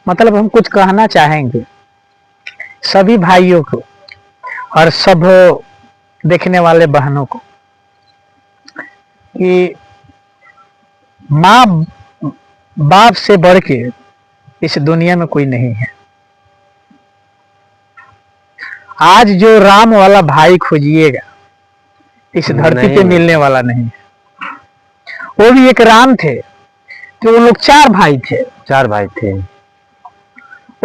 मतलब हम कुछ कहना चाहेंगे सभी भाइयों को और सब देखने वाले बहनों को कि माँ बाप से बढ़ के इस दुनिया में कोई नहीं है। आज जो राम वाला भाई खोजिएगा इस धरती पे मिलने वाला नहीं है। वो भी एक राम थे तो वो लोग चार भाई थे। वो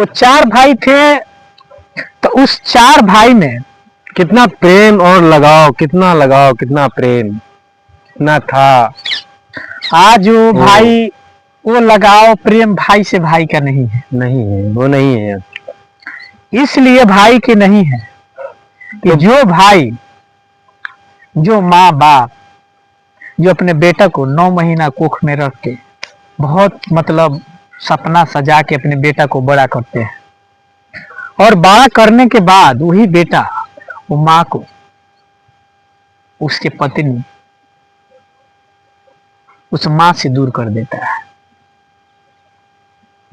चार भाई थे तो उस चार भाई में कितना प्रेम और लगाव, कितना प्रेम कितना था। आज वो भाई वो लगाव प्रेम भाई से भाई का नहीं है। वो नहीं है। इसलिए भाई के नहीं है कि जो भाई, जो माँ बाप जो अपने बेटा को 9 महीना कोख में रख के बहुत मतलब सपना सजा के अपने बेटा को बड़ा करते हैं और बड़ा करने के बाद वही बेटा वो माँ को, उसके पत्नी, उस माँ से दूर कर देता है।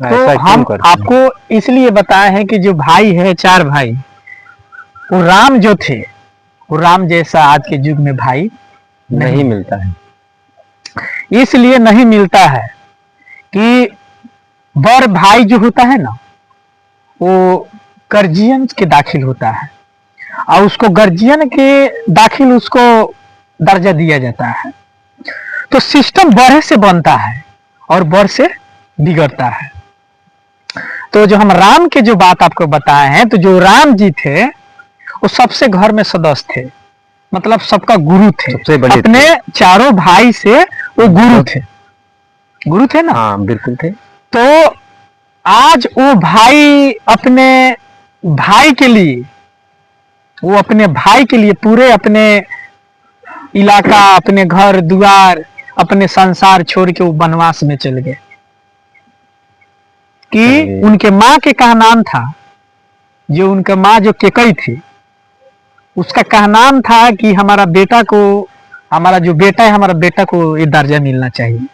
तो हम आपको इसलिए बताए हैं कि जो भाई है, चार भाई, वो राम जो थे, वो राम जैसा आज के युग में भाई नहीं मिलता है। इसलिए नहीं मिलता है कि बड़ भाई जो होता है ना, वो गार्जियन के दाखिल होता है और उसको गार्जियन के दाखिल उसको दर्जा दिया जाता है। तो सिस्टम बड़े से बनता है और बड़ से बिगड़ता है। तो जो हम राम के जो बात आपको बताए हैं, तो जो राम जी थे वो सबसे घर में सदस्य थे, मतलब सबका गुरु थे, सबसे बड़े अपने चारों भाई से वो गुरु थे ना। हाँ बिल्कुल थे। तो आज वो भाई अपने भाई के लिए, वो अपने भाई के लिए पूरे अपने इलाका, अपने घर द्वार, अपने संसार छोड़ के वो वनवास में चल गए। कि उनके माँ के का नाम था, जो उनका माँ जो केकई थी, उसका कहा नाम था कि हमारा बेटा को, हमारा जो बेटा है, हमारा बेटा को ये दर्जा मिलना चाहिए।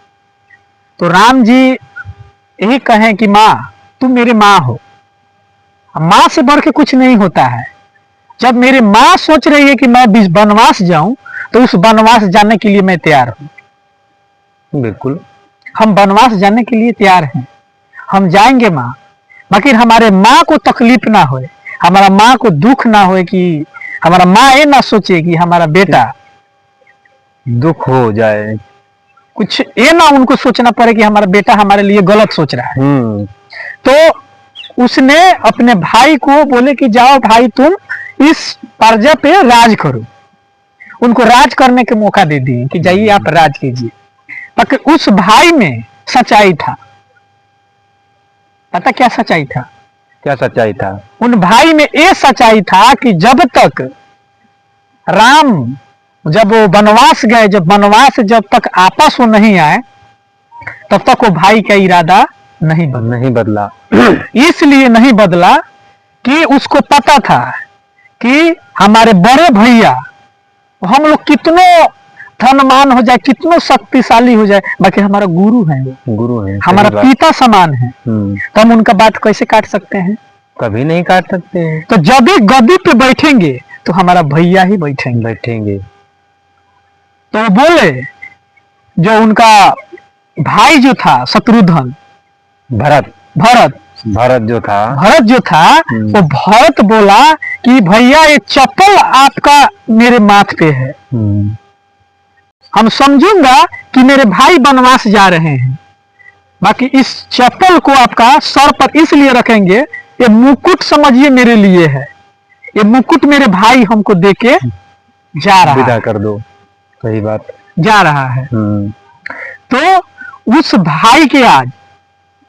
तो राम जी यही कहें कि माँ तुम मेरे माँ हो, माँ से बढ़ के कुछ नहीं होता है। जब मेरी माँ सोच रही है कि मैं वनवास जाऊं, तो उस वनवास जाने के लिए मैं तैयार हूं। बिल्कुल, हम वनवास जाने के लिए तैयार हैं, हम जाएंगे माँ, बाकी हमारे माँ को तकलीफ ना होए, हमारा माँ को दुख ना होए, कि हमारा माँ ये ना सोचे कि हमारा बेटा दुख हो जाए, कुछ ये ना उनको सोचना पड़े कि हमारा बेटा हमारे लिए गलत सोच रहा है। तो उसने अपने भाई को बोले कि जाओ भाई तुम इस प्रजा पे राज करो। उनको राज करने के मौका दे दिए कि जाइए आप राज कीजिए। ताकि उस भाई में सच्चाई था। पता क्या सच्चाई था? क्या सच्चाई था? उन भाई में ये सच्चाई था कि जब तक राम, जब वो वनवास गए, जब वनवास जब तक आपस वो नहीं आए, तब तक वो भाई का इरादा नहीं बदला। इसलिए नहीं बदला कि उसको पता था कि हमारे बड़े भैया, हम लोग कितनो धनवान हो जाए, कितनो शक्तिशाली हो जाए, बाकी हमारा गुरु है, हमारा पिता समान है। तो हम उनका बात कैसे काट सकते हैं? कभी नहीं काट सकते हैं। तो जब भी गद्दी पे बैठेंगे तो हमारा भैया ही बैठेंगे। तो बोले, जो उनका भाई जो था शत्रुघ्न, भरत जो था वो भरत बोला कि भैया ये चप्पल आपका मेरे माथ पे है, हम समझूंगा कि मेरे भाई वनवास जा रहे हैं, बाकी इस चप्पल को आपका सर पर इसलिए रखेंगे, ये मुकुट समझिए मेरे लिए है, ये मुकुट मेरे भाई हमको देके जा रहा है, विदा कर दो। सही बात, जा रहा है। तो उस भाई के आज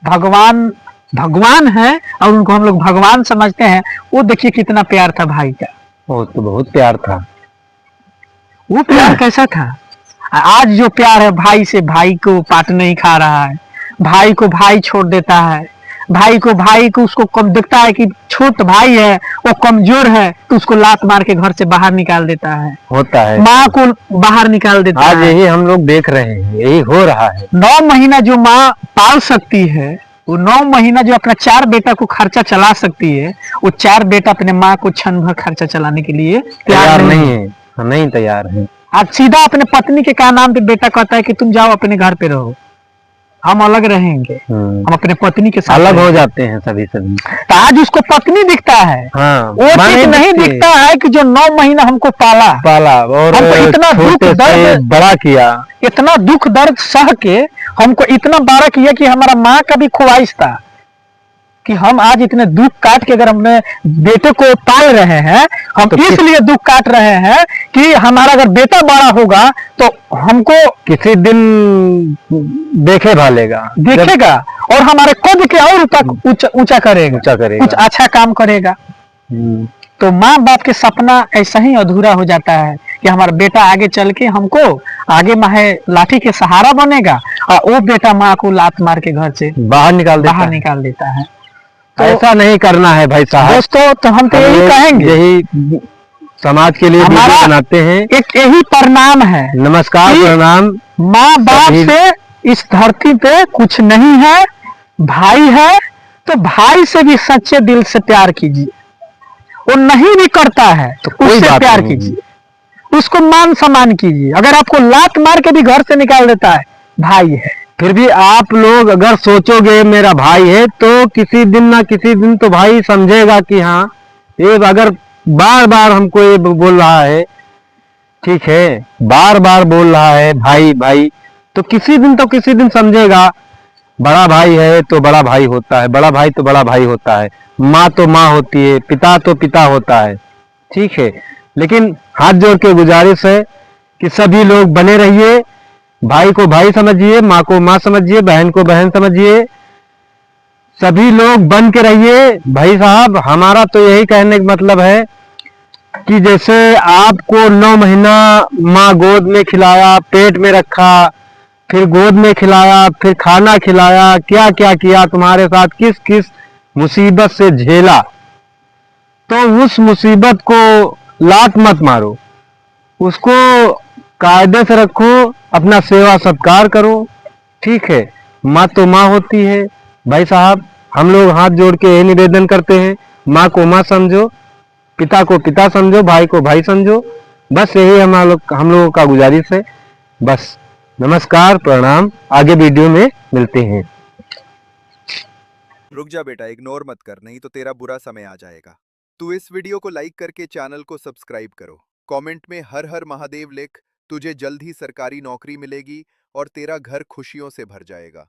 भगवान है और उनको हम लोग भगवान समझते हैं। वो देखिए कितना प्यार था भाई का, वो तो बहुत प्यार था। वो प्यार कैसा था? आज जो प्यार है भाई से, भाई को पाट नहीं खा रहा है, भाई को भाई छोड़ देता है, भाई को उसको कम दिखता है कि छोट भाई है, वो कमजोर है, तो उसको लात मार के घर से बाहर निकाल देता है, होता है, माँ को बाहर निकाल देता है। आज यही हम लोग देख रहे हैं, यही हो रहा है। 9 महीना जो माँ पाल सकती है, वो 9 महीना जो अपना 4 बेटा को खर्चा चला सकती है, वो 4 बेटा अपने माँ को क्षण भर खर्चा चलाने के लिए तैयार नहीं है। हाँ, नहीं तैयार है। आज सीधा अपने पत्नी के का नाम पे बेटा कहता है कि तुम जाओ अपने घर पे रहो, हम अलग रहेंगे, हम अपने पत्नी के साथ अलग हो रहेंगे। जाते हैं सभी सभी। तो आज उसको पत्नी दिखता है, हाँ, वो चीज नहीं दिखता है कि जो 9 महीना हमको पाला और हमको इतना दुख छोटे से दर्द बड़ा किया, इतना दुख दर्द सह के हमको इतना बड़ा किया कि हमारा माँ का भी ख्वाहिश था कि हम आज इतने दुख काट के अगर हमने बेटे को पाल रहे हैं, हम तो इसलिए दुख काट रहे हैं कि हमारा अगर बेटा बड़ा होगा तो हमको किसी दिन देखे भालेगा, देखेगा और हमारे कद के और तक ऊंचा करेगा, कुछ अच्छा काम करेगा। तो माँ बाप के सपना ऐसा ही अधूरा हो जाता है कि हमारा बेटा आगे चल के हमको आगे माहे लाठी के सहारा बनेगा और वो बेटा माँ को लात मार के घर से बाहर निकाल देता है। तो ऐसा नहीं करना है भाई साहब। दोस्तों, तो हम तो यही कहेंगे, यही समाज के लिए वीडियो बनाते हैं, एक यही परिणाम है। नमस्कार, प्रणाम। माँ बाप से इस धरती पे कुछ नहीं है, भाई है तो भाई से भी सच्चे दिल से प्यार कीजिए। वो नहीं भी करता है तो उससे प्यार कीजिए, उसको मान सम्मान कीजिए। अगर आपको लात मार के भी घर से निकाल देता है, भाई है। फिर भी आप लोग अगर सोचोगे मेरा भाई है, तो किसी दिन ना किसी दिन तो भाई समझेगा कि हाँ, ये अगर बार बार हमको ये बोल रहा है, ठीक है, बार बार बोल रहा है भाई भाई, तो किसी दिन समझेगा बड़ा भाई है तो बड़ा भाई होता है, बड़ा भाई तो बड़ा भाई होता है, माँ तो माँ होती है, पिता तो पिता होता है, ठीक है। लेकिन हाथ जोड़ के गुजारिश है कि सभी लोग बने रहिए, भाई को भाई समझिए, माँ को माँ समझिए, बहन को बहन समझिए, सभी लोग बन के रहिए। भाई साहब, हमारा तो यही कहने का मतलब है कि जैसे आपको 9 महीना माँ गोद में खिलाया, पेट में रखा, फिर गोद में खिलाया, फिर खाना खिलाया, क्या क्या किया तुम्हारे साथ, किस किस मुसीबत से झेला, तो उस मुसीबत को लात मत मारो, उसको कायदे से रखो, अपना सेवा सत्कार करो, ठीक है। माँ तो माँ होती है। भाई साहब, हम लोग हाथ जोड़ के यही निवेदन करते हैं, माँ को माँ समझो, पिता को पिता समझो, भाई को भाई समझो, बस यही हम लोगों का गुजारिश है। बस, नमस्कार, प्रणाम, आगे वीडियो में मिलते हैं। रुक जा बेटा, इग्नोर मत कर, नहीं तो तेरा बुरा समय आ जाएगा। तू इस वीडियो को लाइक करके चैनल को सब्सक्राइब करो, कमेंट में हर हर महादेव लिख, तुझे जल्द ही सरकारी नौकरी मिलेगी और तेरा घर खुशियों से भर जाएगा।